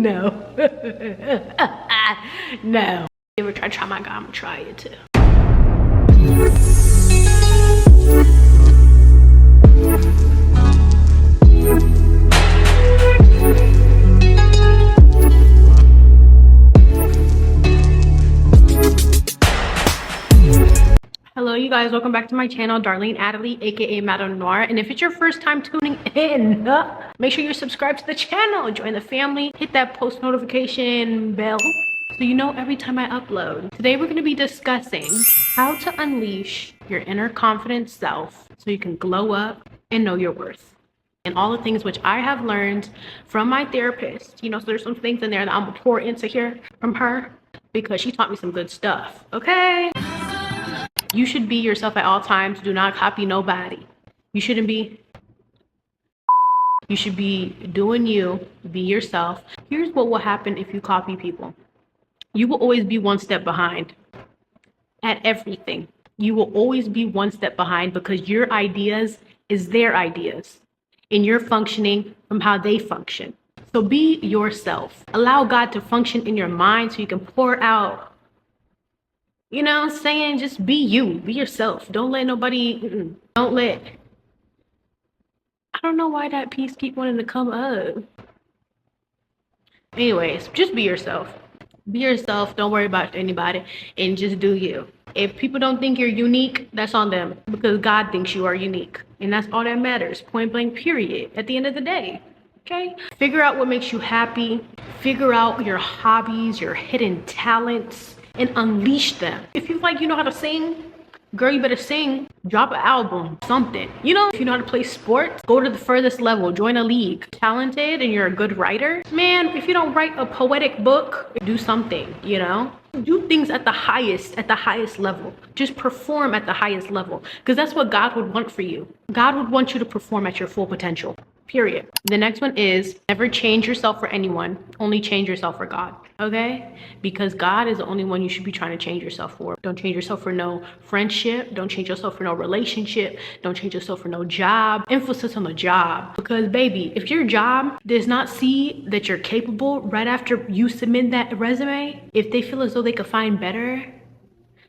No. No. You ever try my God? I'm gonna try it too. Hello you guys, welcome back to my channel, Darlene Adderley, aka Madam Noir. And if it's your first time tuning in, make sure you subscribe to the channel, join the family, hit that post notification bell so you know every time I upload. Today we're going to be discussing how to unleash your inner confident self so you can glow up and know your worth. And all the things which I have learned from my therapist. You know, so there's some things in there that I'm gonna pour into here from her because she taught me some good stuff, okay? You should be yourself at all times. Do not copy nobody. You should be doing you, be yourself. Here's what will happen if you copy people. You will always be one step behind at everything. You will always be one step behind because your ideas is their ideas and you're functioning from how they function. So be yourself. Allow God to function in your mind so you can pour out. You know what I'm saying? Just be you. Be yourself. Don't let nobody, I don't know why that piece keep wanting to come up. Anyways, just be yourself. Be yourself. Don't worry about anybody and just do you. If people don't think you're unique, that's on them because God thinks you are unique. And that's all that matters. Point blank, period. At the end of the day. Okay? Figure out what makes you happy. Figure out your hobbies, your hidden talents, and unleash them. If you like, you know how to sing, girl, you better sing. Drop an album, something. You know, if you know how to play sports, go to the furthest level, join a league. Talented and you're a good writer, man, if you don't write a poetic book, do something, you know? Do things at the highest level. Just perform at the highest level because that's what God would want for you. God would want you to perform at your full potential. Period. The next one is never change yourself for anyone, only change yourself for God. Okay? Because God is the only one you should be trying to change yourself for. Don't change yourself for no friendship. Don't change yourself for no relationship. Don't change yourself for no job. Emphasis on the job. Because baby, if your job does not see that you're capable right after you submit that resume, if they feel as though they could find better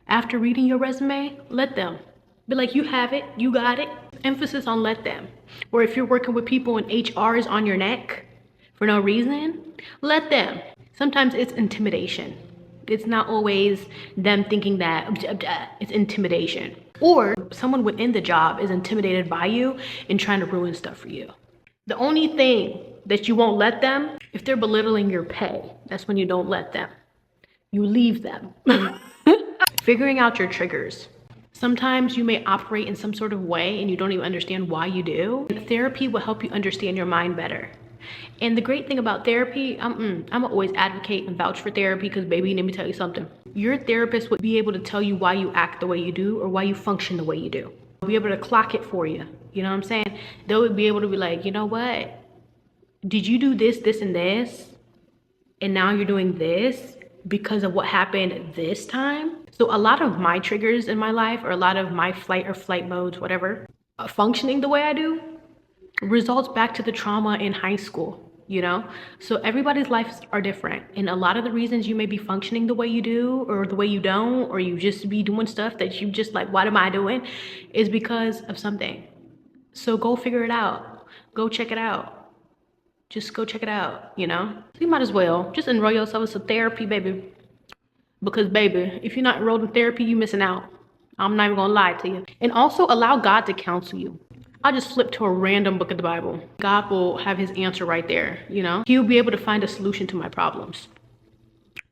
after reading your resume, let them. Be like, you have it, you got it. Emphasis on let them. Or if you're working with people and HR is on your neck for no reason, let them. Sometimes it's intimidation. It's not always them thinking that it's intimidation. Or someone within the job is intimidated by you and trying to ruin stuff for you. The only thing that you won't let them, if they're belittling your pay, that's when you don't let them. You leave them. Figuring out your triggers. Sometimes you may operate in some sort of way and you don't even understand why you do. Therapy will help you understand your mind better. And the great thing about therapy, I'm always advocate and vouch for therapy because baby, let me tell you something. Your therapist would be able to tell you why you act the way you do or why you function the way you do. They'll be able to clock it for you. You know what I'm saying? They would be able to be like, you know what? Did you do this, this, and this? And now you're doing this because of what happened this time? So a lot of my triggers in my life or a lot of my flight or flight modes, whatever, functioning the way I do results back to the trauma in high school, you know? So everybody's lives are different. And a lot of the reasons you may be functioning the way you do or the way you don't, or you just be doing stuff that you just like, what am I doing? Is because of something. So go figure it out. Go check it out. Just go check it out, you know? So you might as well just enroll yourself in some therapy, baby. Because baby, if you're not enrolled in therapy, you're missing out. I'm not even gonna lie to you. And also allow God to counsel you. I'll just flip to a random book of the Bible. God will have his answer right there, you know? He'll be able to find a solution to my problems.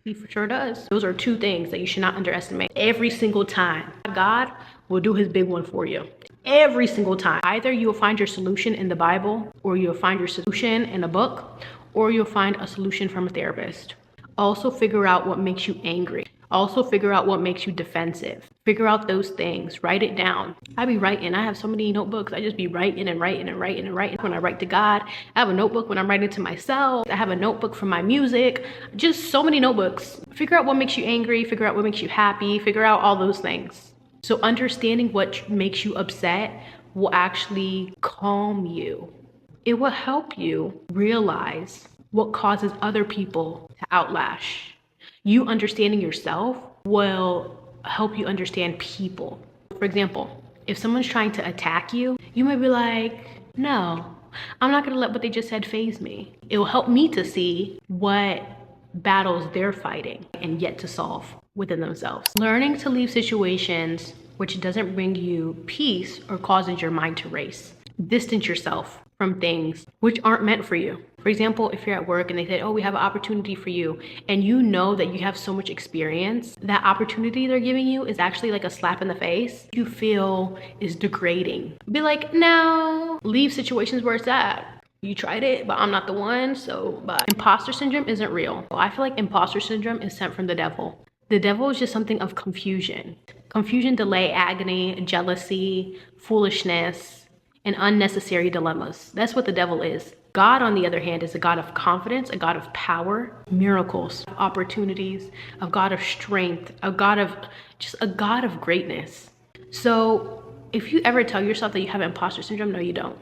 He for sure does. Those are two things that you should not underestimate. Every single time, God will do his big one for you. Every single time. Either you'll find your solution in the Bible, or you'll find your solution in a book, or you'll find a solution from a therapist. Also figure out what makes you angry. Also figure out what makes you defensive. Figure out those things. Write it down. I be writing. I have so many notebooks. I just be writing and writing and writing and writing. When I write to God, I have a notebook when I'm writing to myself. I have a notebook for my music. Just so many notebooks. Figure out what makes you angry. Figure out what makes you happy. Figure out all those things. So understanding what makes you upset will actually calm you. It will help you realize what causes other people to outlash. You understanding yourself will help you understand people. For example, if someone's trying to attack you, you might be like, no, I'm not gonna let what they just said faze me. It will help me to see what battles they're fighting and yet to solve within themselves. Learning to leave situations which doesn't bring you peace or causes your mind to race. Distance yourself from things which aren't meant for you. For example, if you're at work and they say, oh, we have an opportunity for you, and you know that you have so much experience, that opportunity they're giving you is actually like a slap in the face you feel is degrading. Be like, no, leave situations where it's at. You tried it, but I'm not the one, so bye. Imposter syndrome isn't real. I feel like imposter syndrome is sent from the devil. The devil is just something of confusion. Confusion, delay, agony, jealousy, foolishness, and unnecessary dilemmas. That's what the devil is. God, on the other hand, is a God of confidence, a God of power, miracles, opportunities, a God of strength, a God of greatness. So if you ever tell yourself that you have imposter syndrome, no, you don't.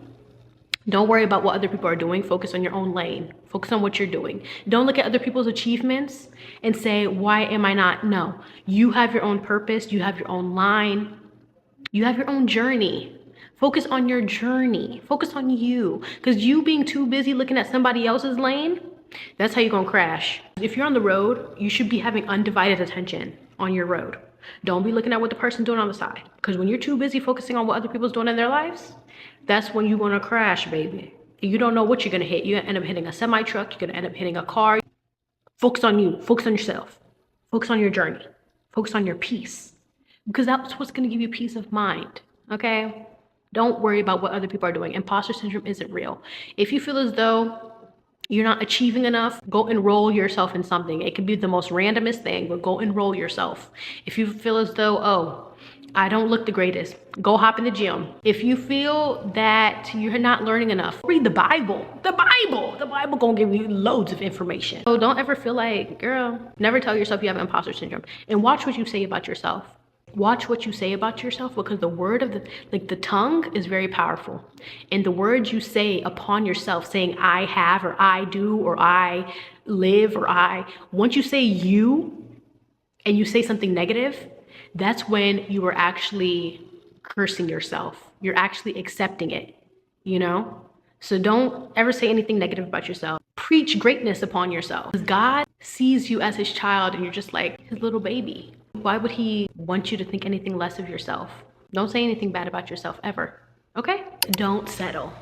Don't worry about what other people are doing. Focus on your own lane. Focus on what you're doing. Don't look at other people's achievements and say, why am I not? No, you have your own purpose. You have your own line. You have your own journey. Focus on your journey. Focus on you. Because you being too busy looking at somebody else's lane, that's how you're going to crash. If you're on the road, you should be having undivided attention on your road. Don't be looking at what the person's doing on the side. Because when you're too busy focusing on what other people's doing in their lives, that's when you're going to crash, baby. You don't know what you're going to hit. You're going to end up hitting a semi-truck. You're going to end up hitting a car. Focus on you. Focus on yourself. Focus on your journey. Focus on your peace. Because that's what's going to give you peace of mind. Okay? Don't worry about what other people are doing. Imposter syndrome isn't real. If you feel as though you're not achieving enough, go enroll yourself in something. It could be the most randomest thing, but go enroll yourself. If you feel as though, oh, I don't look the greatest, go hop in the gym. If you feel that you're not learning enough, read the Bible. The Bible gonna give you loads of information. So don't ever feel like, girl, never tell yourself you have imposter syndrome. And watch what you say about yourself. Watch what you say about yourself, because the word of the tongue is very powerful. And the words you say upon yourself, saying I have, or I do, or I live, or once you say you and you say something negative, that's when you are actually cursing yourself. You're actually accepting it, you know? So don't ever say anything negative about yourself. Preach greatness upon yourself. Because God sees you as his child and you're just like his little baby. Why would he want you to think anything less of yourself? Don't say anything bad about yourself ever, okay? Don't settle.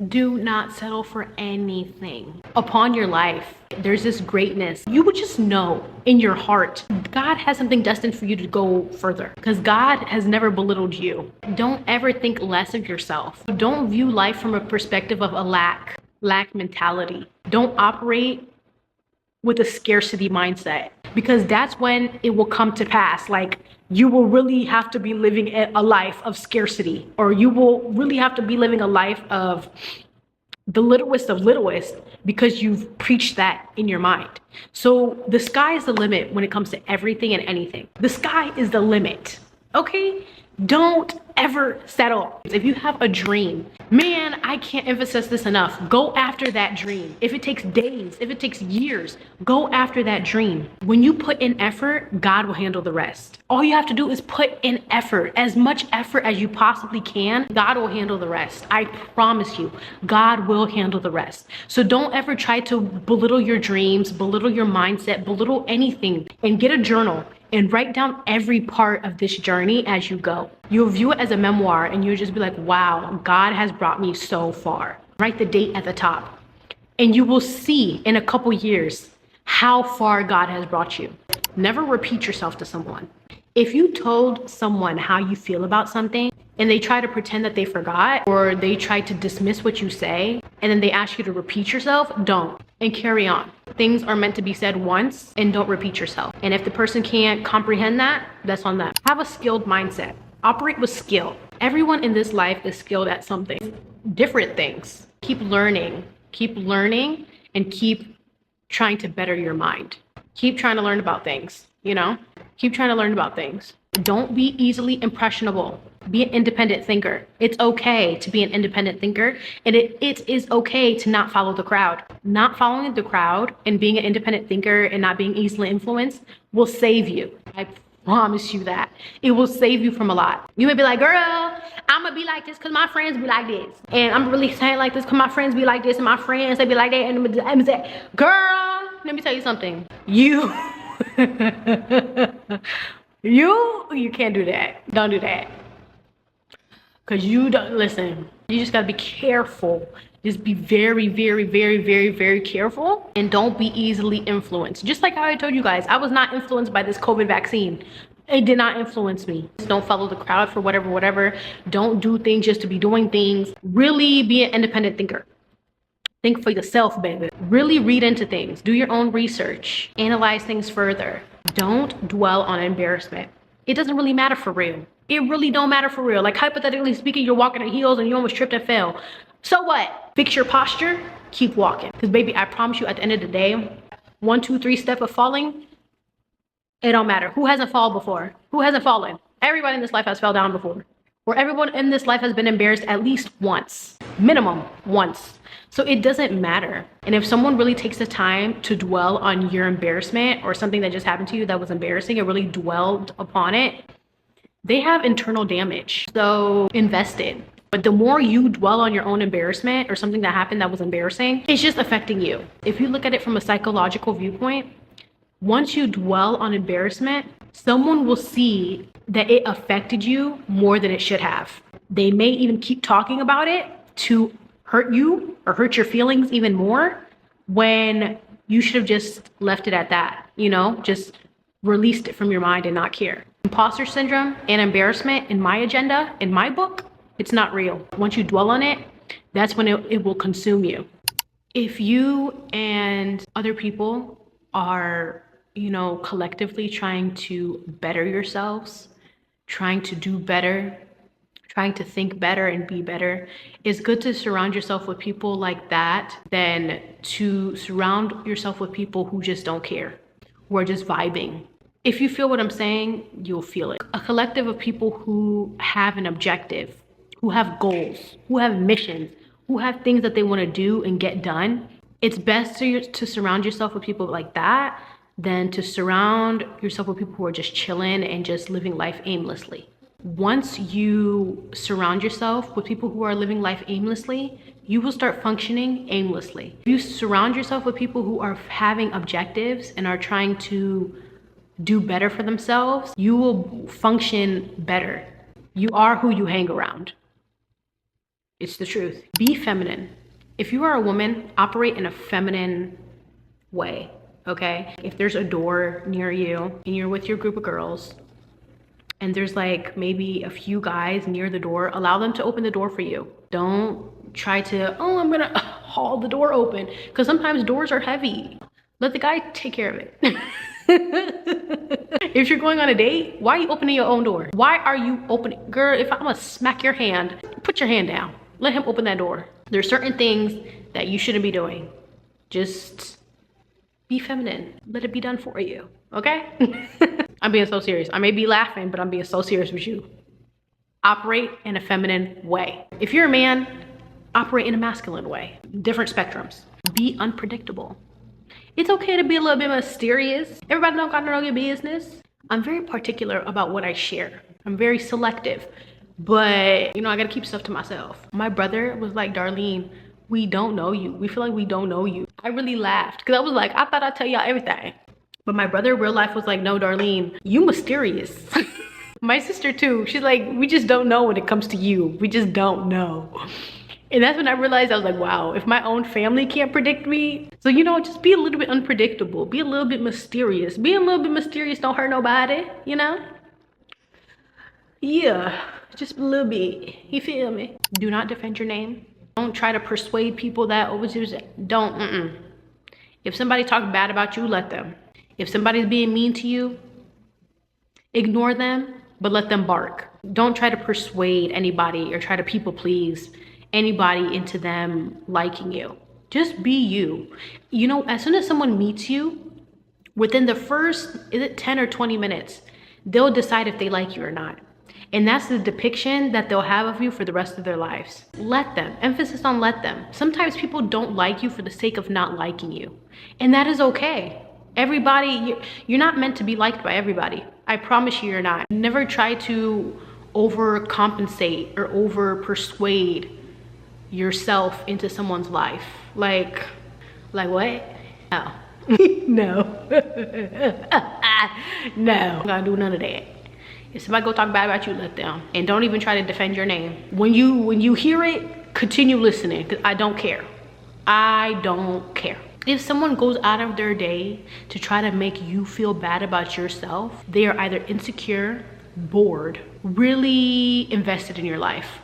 Do not settle for anything. Upon your life, there's this greatness. You would just know in your heart, God has something destined for you to go further, because God has never belittled you. Don't ever think less of yourself. Don't view life from a perspective of a lack mentality. Don't operate with a scarcity mindset, because that's when it will come to pass. Like, you will really have to be living a life of scarcity, or you will really have to be living a life of the littlest of littlest, because you've preached that in your mind. So the sky is the limit when it comes to everything and anything. The sky is the limit, okay? Don't ever settle. If you have a dream, man, I can't emphasize this enough. Go after that dream. If it takes days, if it takes years, go after that dream. When you put in effort, God will handle the rest. All you have to do is put in effort, as much effort as you possibly can. God will handle the rest. I promise you, God will handle the rest. So don't ever try to belittle your dreams, belittle your mindset, belittle anything, and get a journal and write down every part of this journey as you go. You'll view it as a memoir and you'll just be like, wow, God has brought me so far. Write the date at the top. And you will see in a couple years how far God has brought you. Never repeat yourself to someone. If you told someone how you feel about something and they try to pretend that they forgot, or they try to dismiss what you say, and then they ask you to repeat yourself, don't, and carry on. Things are meant to be said once, and don't repeat yourself. And if the person can't comprehend that, that's on them. Have a skilled mindset. Operate with skill. Everyone in this life is skilled at something, different things. Keep learning, and keep trying to better your mind. Keep trying to learn about things, you know? Keep trying to learn about things. Don't be easily impressionable. Be an independent thinker. It's okay to be an independent thinker, and it is okay to not follow the crowd. Not following the crowd and being an independent thinker and not being easily influenced will save you. I promise you that. It will save you from a lot. You may be like, girl, I'm gonna be like this because my friends be like this. And I'm really saying like this because my friends be like this and my friends, they be like that. And I'm saying, girl, let me tell you something. You can't do that. Don't do that. Because you don't, listen, you just gotta be careful. Just be very, very, very, very, very careful, and don't be easily influenced. Just like how I told you guys, I was not influenced by this COVID vaccine. It did not influence me. Just don't follow the crowd for whatever. Don't do things just to be doing things. Really be an independent thinker. Think for yourself, baby. Really read into things. Do your own research. Analyze things further. Don't dwell on embarrassment. It doesn't really matter for real. It really don't matter for real. Like hypothetically speaking, you're walking in heels and you almost tripped and fell. So what? Fix your posture, keep walking. Because baby, I promise you at the end of the day, 1, 2, 3 step of falling, it don't matter. Who hasn't fallen before? Who hasn't fallen? Everybody in this life has fell down before. Or everyone in this life has been embarrassed at least once. Minimum once. So it doesn't matter. And if someone really takes the time to dwell on your embarrassment or something that just happened to you that was embarrassing and really dwelled upon it, they have internal damage. So invest in. But the more you dwell on your own embarrassment or something that happened that was embarrassing, it's just affecting you. If you look at it from a psychological viewpoint, once you dwell on embarrassment, someone will see that it affected you more than it should have. They may even keep talking about it to hurt you or hurt your feelings even more, when you should have just left it at that, just released it from your mind and not care. Imposter syndrome and embarrassment in my agenda, in my book, it's not real. Once you dwell on it, that's when it will consume you. If you and other people are, collectively trying to better yourselves, trying to do better, trying to think better and be better, it's good to surround yourself with people like that than to surround yourself with people who just don't care, who are just vibing. If you feel what I'm saying, you'll feel it. A collective of people who have an objective, who have goals, who have missions, who have things that they want to do and get done. It's best to surround yourself with people like that than to surround yourself with people who are just chilling and just living life aimlessly. Once you surround yourself with people who are living life aimlessly, you will start functioning aimlessly. If you surround yourself with people who are having objectives and are trying to do better for themselves, you will function better. You are who you hang around. It's the truth. Be feminine. If you are a woman, operate in a feminine way, okay? If there's a door near you and you're with your group of girls and there's like maybe a few guys near the door, allow them to open the door for you. Don't try to, I'm gonna haul the door open, because sometimes doors are heavy. Let the guy take care of it. If you're going on a date, why are you opening your own door? Why are you opening? Girl, if I'm gonna smack your hand, put your hand down. Let him open that door. There's certain things that you shouldn't be doing. Just be feminine. Let it be done for you, okay? I'm being so serious. I may be laughing, but I'm being so serious with you. Operate in a feminine way. If you're a man, operate in a masculine way. Different spectrums. Be unpredictable. It's okay to be a little bit mysterious. Everybody don't gotta know your business. I'm very particular about what I share. I'm very selective, but I gotta keep stuff to myself. My brother was like, Darlene, we don't know you. We feel like we don't know you. I really laughed because I was like, I thought I'd tell y'all everything. But my brother in real life was like, no, Darlene, you mysterious. My sister too, she's like, we just don't know when it comes to you. We just don't know. And that's when I realized, I was like, wow, if my own family can't predict me. So, just be a little bit unpredictable. Be a little bit mysterious. Being a little bit mysterious don't hurt nobody, Yeah, just a little bit. You feel me? Do not defend your name. Don't try to persuade people that don't. If somebody talks bad about you, let them. If somebody's being mean to you, ignore them, but let them bark. Don't try to persuade anybody or try to people please anybody into them liking you. Just be you. As soon as someone meets you, within the first, 10 or 20 minutes, they'll decide if they like you or not. And that's the depiction that they'll have of you for the rest of their lives. Let them. Emphasis on let them. Sometimes people don't like you for the sake of not liking you. And that is okay. Everybody, you're not meant to be liked by everybody. I promise you, you're not. Never try to overcompensate or over persuade yourself into someone's life. Like what? No. No. No. I'm gonna do none of that. If somebody go talk bad about you, let them. And don't even try to defend your name. When you hear it, continue listening, because I don't care. I don't care. If someone goes out of their day to try to make you feel bad about yourself, they are either insecure, bored, really invested in your life.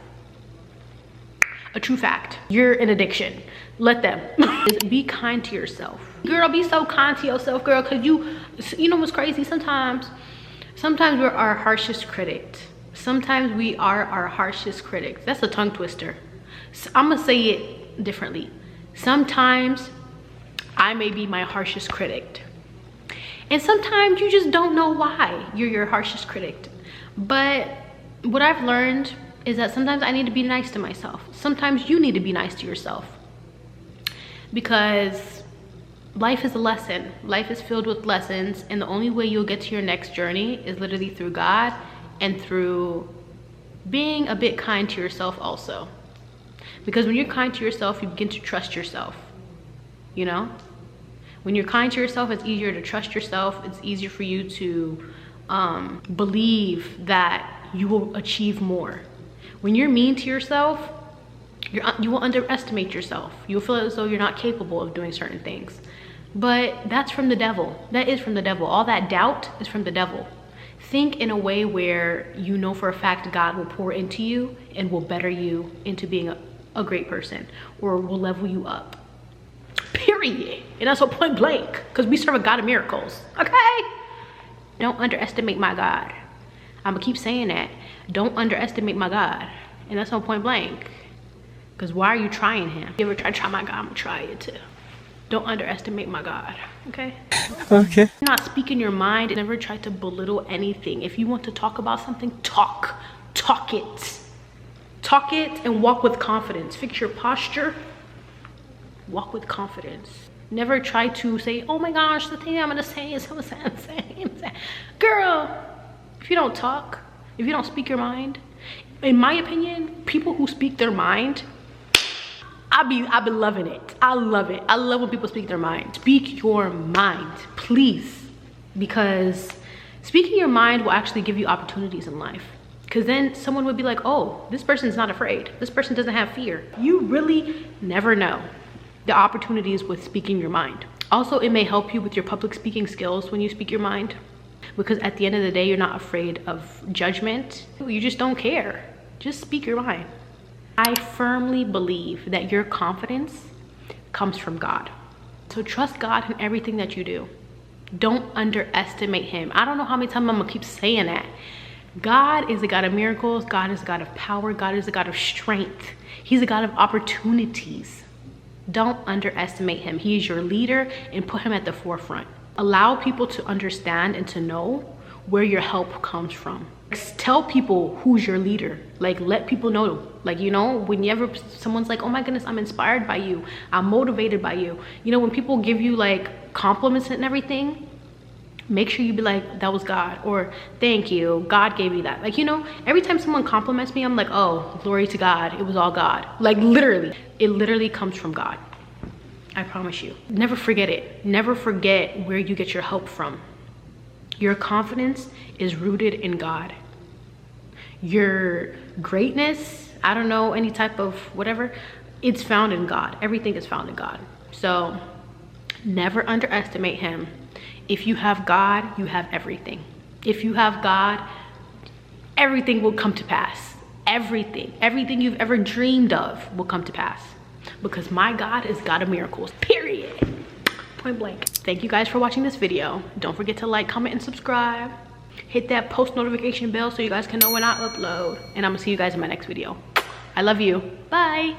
A true fact. You're an addiction. Let them. Be kind to yourself. Girl, be so kind to yourself, girl, because you know what's crazy? Sometimes we're our harshest critic. Sometimes we are our harshest critics. That's a tongue twister. So I'm gonna say it differently. Sometimes I may be my harshest critic. And sometimes you just don't know why you're your harshest critic. But what I've learned is that sometimes I need to be nice to myself. Sometimes you need to be nice to yourself. Because life is a lesson. Life is filled with lessons, and the only way you'll get to your next journey is literally through God and through being a bit kind to yourself also. Because when you're kind to yourself, you begin to trust yourself, you know? When you're kind to yourself, it's easier to trust yourself. It's easier for you to believe that you will achieve more. When you're mean to yourself, you will underestimate yourself. You'll feel as though you're not capable of doing certain things. But that's from the devil. That is from the devil. All that doubt is from the devil. Think in a way where you know for a fact God will pour into you and will better you into being a great person, or will level you up. Period. And that's a point blank, because we serve a God of miracles. Okay? Don't underestimate my God. I'm gonna keep saying that. Don't underestimate my God. And that's on point blank. Because why are you trying him? You ever try my God? I'm gonna try it too. Don't underestimate my God, okay? Okay. Not speaking your mind. Never try to belittle anything. If you want to talk about something, talk it. Talk it and walk with confidence. Fix your posture. Walk with confidence. Never try to say, oh my gosh, the thing I'm gonna say is insane. Girl, if you don't talk, if you don't speak your mind, in my opinion, people who speak their mind, I've been loving it. I love it. I love when people speak their mind. Speak your mind, please. Because speaking your mind will actually give you opportunities in life. Because then someone would be like, oh, this person's not afraid. This person doesn't have fear. You really never know the opportunities with speaking your mind. Also, it may help you with your public speaking skills when you speak your mind. Because at the end of the day, you're not afraid of judgment. You just don't care. Just speak your mind. I firmly believe that your confidence comes from God. So trust God in everything that you do. Don't underestimate him. I don't know how many times I'm gonna keep saying that. God is a God of miracles. God is a God of power. God is a God of strength. He's a God of opportunities. Don't underestimate him. He is your leader, and put him at the forefront. Allow people to understand and to know where your help comes from. Tell people who's your leader. Like, let people know. Like, you know, whenever someone's like, oh my goodness, I'm inspired by you, I'm motivated by you. You know, when people give you like compliments and everything, make sure you be like, that was God, or thank you, God gave you that. Like, you know, every time someone compliments me, I'm like, oh, glory to God, it was all God. Like, literally, it literally comes from God. I promise you. Never forget it. Never forget where you get your help from. Your confidence is rooted in God. Your greatness, I don't know, any type of whatever, it's found in God. Everything is found in God. So never underestimate him. If you have God, you have everything. If you have God, everything will come to pass. Everything you've ever dreamed of will come to pass. Because my God is God of miracles, period. Point blank. Thank you guys for watching this video. Don't forget to like, comment, and subscribe. Hit that post notification bell so you guys can know when I upload. And I'm gonna see you guys in my next video. I love you. Bye.